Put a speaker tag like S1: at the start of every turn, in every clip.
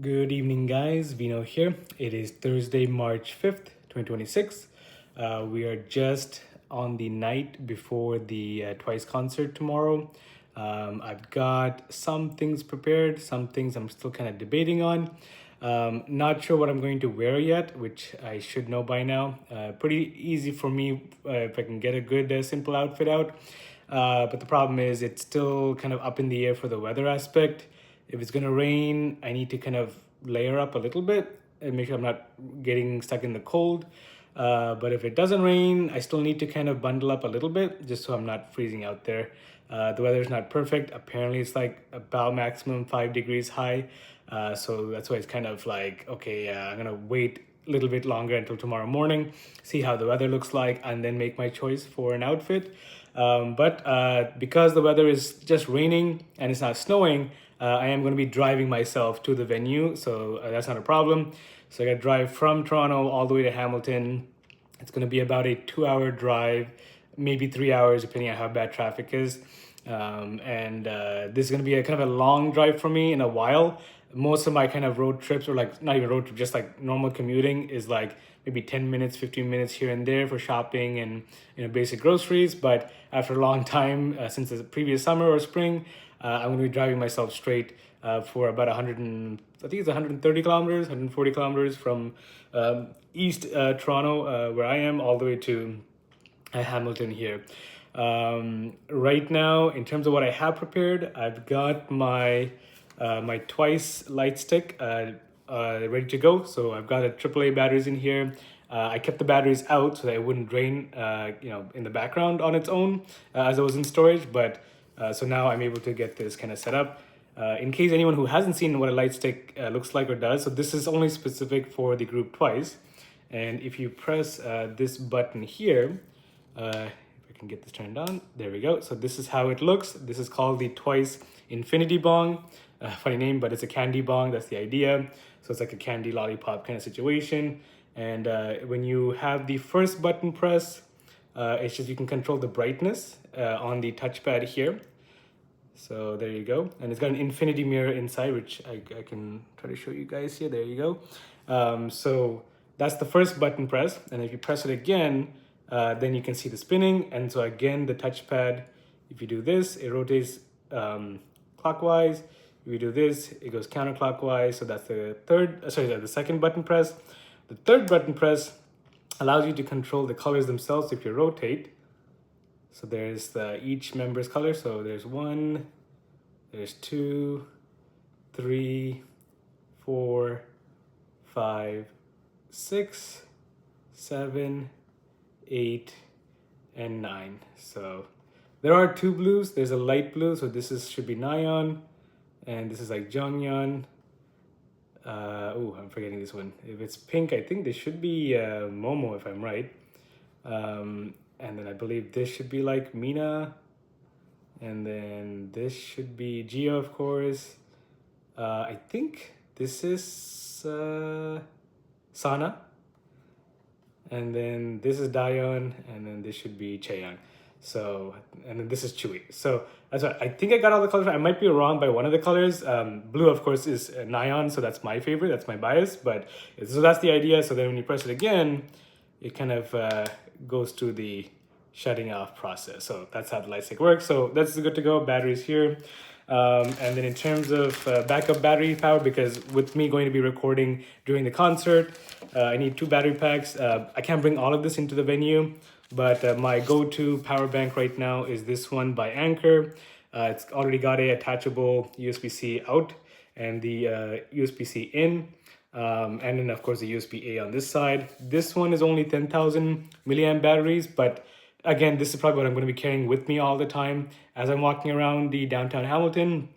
S1: Good evening, guys. Vino here. It is Thursday, March 5th, 2026. We are just on the night before the Twice concert tomorrow. I've got some things prepared, some things I'm still kind of debating on. Not sure what I'm going to wear yet, which I should know by now. Pretty easy for me if I can get a good, simple outfit out. But the problem is, it's still kind of up in the air for the weather aspect. If it's gonna rain, I need to kind of layer up a little bit and make sure I'm not getting stuck in the cold. But if it doesn't rain, I still need to kind of bundle up a little bit just so I'm not freezing out there. The weather's not perfect. Apparently, it's like about maximum 5 degrees high. So that's why it's kind of like, okay, I'm gonna wait a little bit longer until tomorrow morning, see how the weather looks like, and then make my choice for an outfit. But because the weather is just raining and it's not snowing, I am going to be driving myself to the venue, so that's not a problem. So I got to drive from Toronto all the way to Hamilton. It's going to be about a 2 hour drive, maybe 3 hours, depending on how bad traffic is. And this is going to be a kind of a long drive for me in a while. Most of my kind of road trips, or like not even road trip, just like normal commuting, is like maybe 10 minutes, 15 minutes here and there for shopping and basic groceries. But after a long time, since the previous summer or spring, I'm going to be driving myself straight for about 100 and I think it's 130 kilometers, 140 kilometers from East Toronto, where I am, all the way to Hamilton here. Right now, in terms of what I have prepared, I've got my my Twice light stick ready to go. So I've got a AAA batteries in here. I kept the batteries out so that it wouldn't drain, in the background on its own as it was in storage. But so now I'm able to get this kind of set up. In case anyone who hasn't seen what a light stick looks like or does, so this is only specific for the group Twice. And if you press this button here, if I can get this turned on, there we go. So this is how it looks. This is called the Twice Infinity Bong. Funny name, but it's a candy bong. That's the idea. So it's like a candy lollipop kind of situation. And when you have the first button press, it's just you can control the brightness on the touchpad here. So there you go. And it's got an infinity mirror inside, which I can try to show you guys here. There you go. So that's the first button press. And if you press it again, then you can see the spinning. And so again, the touchpad, if you do this, it rotates clockwise. If you do this, it goes counterclockwise. So that's the second button press. The third button press allows you to control the colors themselves if you rotate. So there's each member's color. So there's 1, there's 2, 3, 4, 5, 6, 7, 8, and 9. So there are 2 blues. There's a light blue, so should be Nyan, and this is like Jonghyun. I'm forgetting this one. If it's pink, I think this should be Momo, if I'm right. And then I believe this should be like Mina. And then this should be Gio, of course. I think this is Sana. And then this is Dayon. And then this should be Chaeyoung. So, and then this is Chewy. So that's what I think I got all the colors. I might be wrong by one of the colors. Blue, of course, is Nyan, so that's my favorite. That's my bias. But so that's the idea. So then when you press it again, it kind of goes to the shutting off process. So that's how the light stick works. So that's good to go. Batteries here. And then in terms of backup battery power, because with me going to be recording during the concert, I need 2 battery packs. I can't bring all of this into the venue, but my go-to power bank right now is this one by Anker. It's already got a attachable USB-C out and the USB-C in. And then of course the USB-A on this side. This one is only 10,000 milliamp batteries, but again, this is probably what I'm going to be carrying with me all the time as I'm walking around the downtown Hamilton.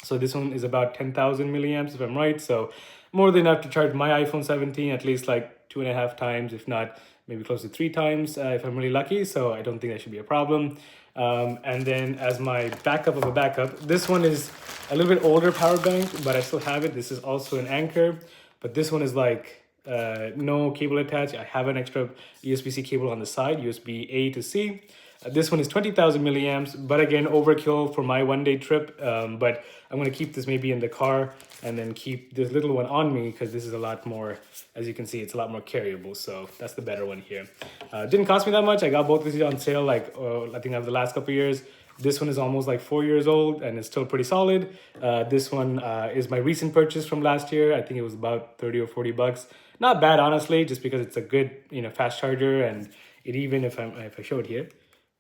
S1: So this one is about 10,000 milliamps if I'm right. So more than enough to charge my iPhone 17 at least like 2.5 times, if not maybe close to 3 times if I'm really lucky. So I don't think that should be a problem. And then as my backup of a backup, this one is a little bit older power bank, but I still have it. This is also an Anker, but this one is like no cable attached. I have an extra USB-C cable on the side, USB-A to C. This one is 20,000 milliamps, but again, overkill for my one-day trip. But I'm going to keep this maybe in the car and then keep this little one on me because this is a lot more, as you can see, it's a lot more carryable. So that's the better one here. Didn't cost me that much. I got both of these on sale, like I think over the last couple of years. This one is almost like 4 years old and it's still pretty solid. This one is my recent purchase from last year. I think it was about 30 or 40 bucks. Not bad, honestly, just because it's a good, fast charger, and it even, if I show it here,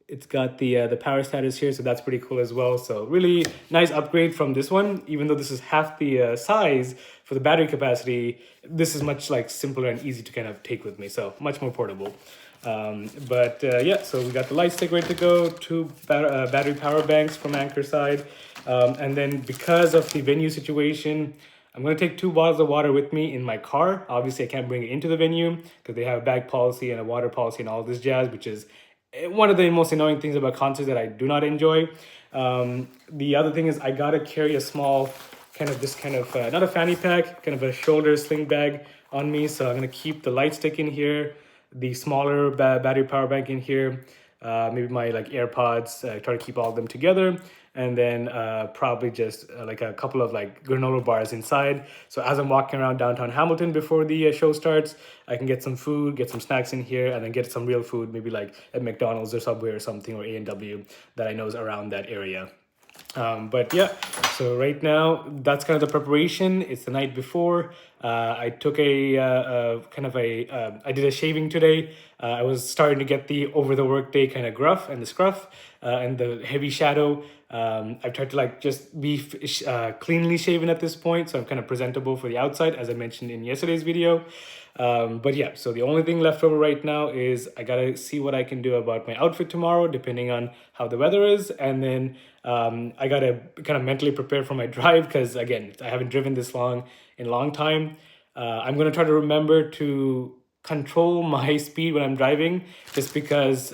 S1: it's got the power status here, so that's pretty cool as well. So really nice upgrade from this one. Even though this is half the size for the battery capacity, this is much like simpler and easy to kind of take with me. So much more portable. Yeah, so we got the light stick ready to go, two battery power banks from Anchor side. And then because of the venue situation, I'm going to take 2 bottles of water with me in my car. Obviously, I can't bring it into the venue because they have a bag policy and a water policy and all this jazz, which is one of the most annoying things about concerts that I do not enjoy. The other thing is I got to carry a small not a fanny pack, kind of a shoulder sling bag on me. So I'm going to keep the light stick in here, the smaller battery power bank in here, maybe my like AirPods, try to keep all of them together, and then probably just like a couple of like granola bars inside. So as I'm walking around downtown Hamilton before the show starts, I can get some food, get some snacks in here, and then get some real food, maybe like at McDonald's or Subway or something, or A&W that I know is around that area. But yeah, so right now that's kind of the preparation. It's the night before. I took I did a shaving today. I was starting to get the over the workday kind of gruff and the scruff and the heavy shadow. I've tried to like just be cleanly shaven at this point, so I'm kind of presentable for the outside, as I mentioned in yesterday's video. But yeah, so the only thing left over right now is I gotta see what I can do about my outfit tomorrow, depending on how the weather is. And then I gotta kind of mentally prepare for my drive because, again, I haven't driven this long in a long time. I'm gonna try to remember to control my speed when I'm driving, just because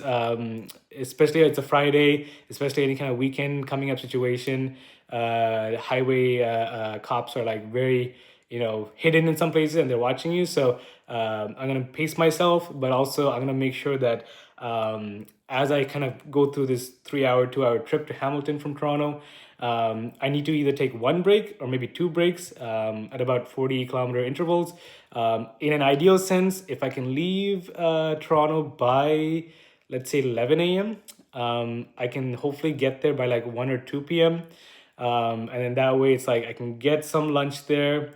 S1: especially if it's a Friday, especially any kind of weekend coming up situation, highway cops are like very hidden in some places and they're watching you. So I'm gonna pace myself, but also I'm gonna make sure that as I kind of go through this 3-hour, 2-hour trip to Hamilton from Toronto, I need to either take one break or maybe 2 breaks at about 40-kilometer intervals. In an ideal sense, if I can leave Toronto by, let's say, 11 a.m., I can hopefully get there by like 1 or 2 p.m. And then that way it's like I can get some lunch there,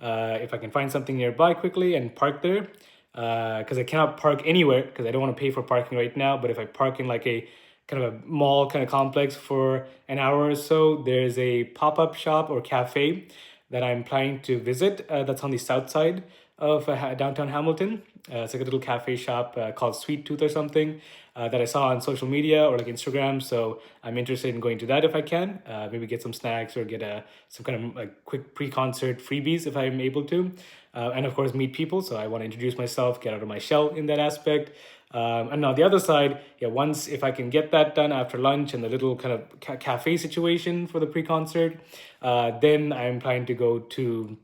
S1: if I can find something nearby quickly and park there. Because I cannot park anywhere because I don't want to pay for parking right now. But if I park in like a kind of a mall kind of complex for an hour or so, there's a pop-up shop or cafe that I'm planning to visit that's on the south side of downtown Hamilton. It's like a little cafe shop called Sweet Tooth or something that I saw on social media or like Instagram. So I'm interested in going to that if I can. Maybe get some snacks or get some kind of like quick pre-concert freebies if I'm able to. And of course, meet people. So I want to introduce myself, get out of my shell in that aspect. And now the other side, once if I can get that done after lunch and the little kind of cafe situation for the pre-concert, then I'm planning to go to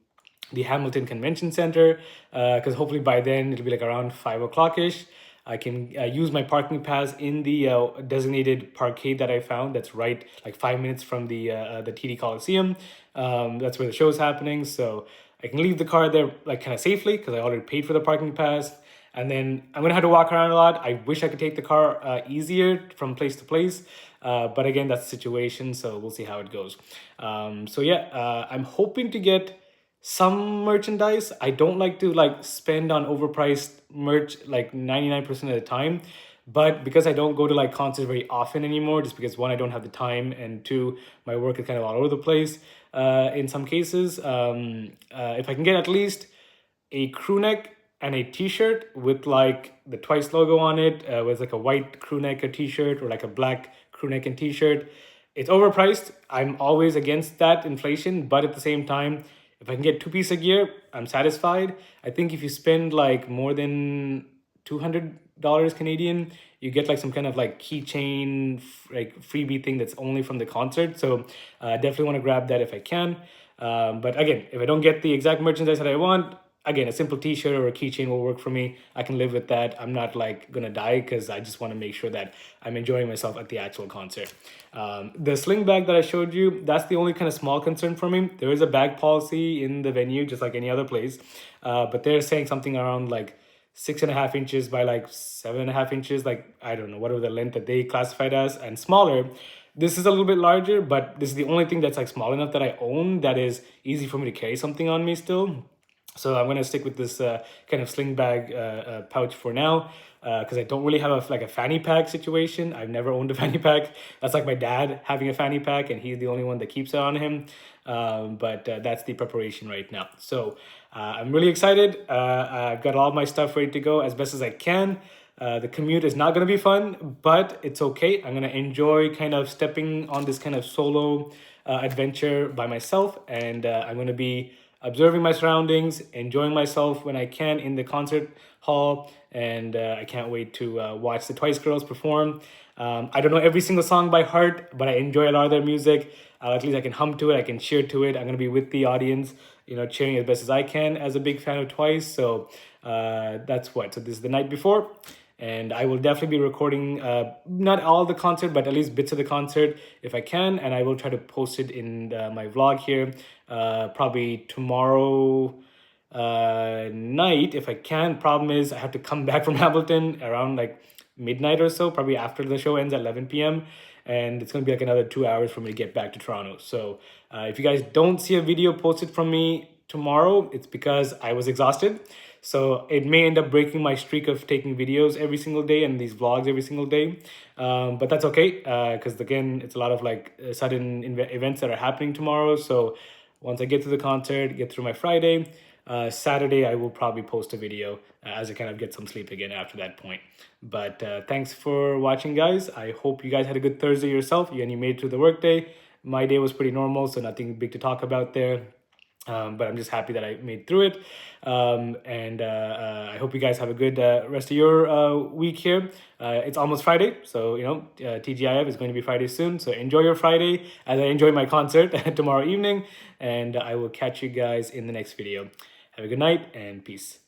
S1: the Hamilton Convention Center, because hopefully by then it'll be like around 5 o'clock-ish. I can use my parking pass in the designated parkade that I found. That's right, like 5 minutes from the TD Coliseum. That's where the show is happening. So I can leave the car there like kind of safely because I already paid for the parking pass. And then I'm gonna have to walk around a lot. I wish I could take the car easier from place to place. But again, that's the situation. So we'll see how it goes. I'm hoping to get some merchandise. I don't like to like spend on overpriced merch like 99% of the time, but because I don't go to like concerts very often anymore, just because 1, I don't have the time, and 2, my work is kind of all over the place in some cases, if I can get at least a crew neck and a t-shirt with like the Twice logo on it, with like a white crew neck or t-shirt or like a black crew neck and t-shirt. It's overpriced. I'm always against that inflation, but at the same time, if I can get 2 pieces of gear, I'm satisfied. I think if you spend like more than $200 Canadian, you get like some kind of like keychain, like freebie thing that's only from the concert. So definitely want to grab that if I can. But again, if I don't get the exact merchandise that I want, again, a simple t-shirt or a keychain will work for me. I can live with that. I'm not like gonna die because I just want to make sure that I'm enjoying myself at the actual concert. The sling bag that I showed you, that's the only kind of small concern for me. There is a bag policy in the venue, just like any other place. But they're saying something around like 6.5 inches by like 7.5 inches, like I don't know, whatever the length that they classified as, and smaller. This is a little bit larger, but this is the only thing that's like small enough that I own that is easy for me to carry something on me still. So I'm gonna stick with this kind of sling bag pouch for now, because I don't really have like a fanny pack situation. I've never owned a fanny pack. That's like my dad having a fanny pack, and he's the only one that keeps it on him. But that's the preparation right now. So I'm really excited. I've got all my stuff ready to go as best as I can. The commute is not going to be fun, but it's okay. I'm going to enjoy kind of stepping on this kind of solo adventure by myself, and I'm going to be observing my surroundings, enjoying myself when I can in the concert hall, and I can't wait to watch the Twice girls perform. I don't know every single song by heart, but I enjoy a lot of their music. At least I can hum to it, I can cheer to it. I'm going to be with the audience, you know, cheering as best as I can as a big fan of Twice. So that's what. So this is the night before. And I will definitely be recording, not all the concert, but at least bits of the concert if I can. And I will try to post it in my vlog here, probably tomorrow night if I can. Problem is I have to come back from Hamilton around like midnight or so, probably after the show ends at 11 p.m. And it's going to be like another 2 hours for me to get back to Toronto. So if you guys don't see a video posted from me tomorrow, it's because I was exhausted. So it may end up breaking my streak of taking videos every single day and these vlogs every single day. But that's okay, because again, it's a lot of like sudden events that are happening tomorrow. So once I get to the concert, get through my Friday, Saturday, I will probably post a video as I kind of get some sleep again after that point. But thanks for watching, guys. I hope you guys had a good Thursday yourself and you made it through the workday. My day was pretty normal, so nothing big to talk about there. But I'm just happy that I made through it. And I hope you guys have a good rest of your week here. It's almost Friday, so, you know, TGIF is going to be Friday soon. So enjoy your Friday as I enjoy my concert tomorrow evening. And I will catch you guys in the next video. Have a good night and peace.